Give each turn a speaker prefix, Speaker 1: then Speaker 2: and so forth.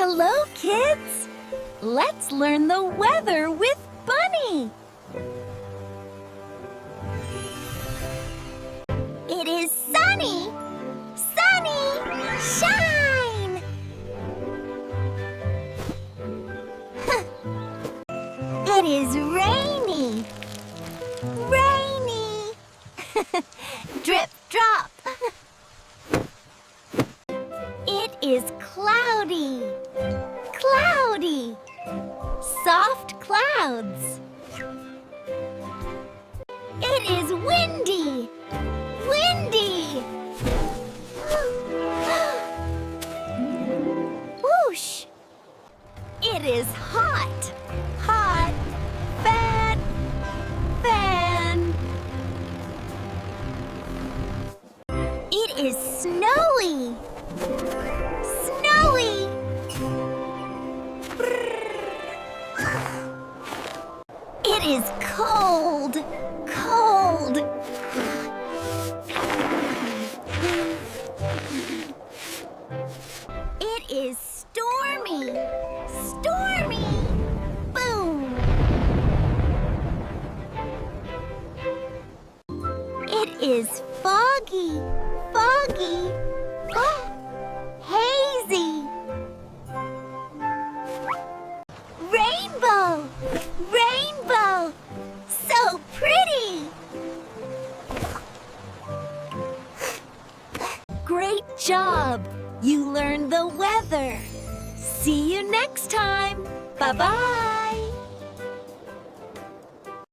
Speaker 1: Hello, kids! Let's learn the weather with Bunny! It is sunny! Sunny! Shine! It is rainy! Rainy! Drip, drop! It is cloudy! Cloudy! Soft clouds! It is windy! Windy! Whoosh! It is hot! Hot! Fan! Fan! It is snowy! Snowy! It is cold! Cold! It is stormy! Stormy! Boom! It is foggy! Foggy! Hazy! Rainbow! Rainbow! So pretty! Great job! You learned the weather. See you next time. Bye-bye.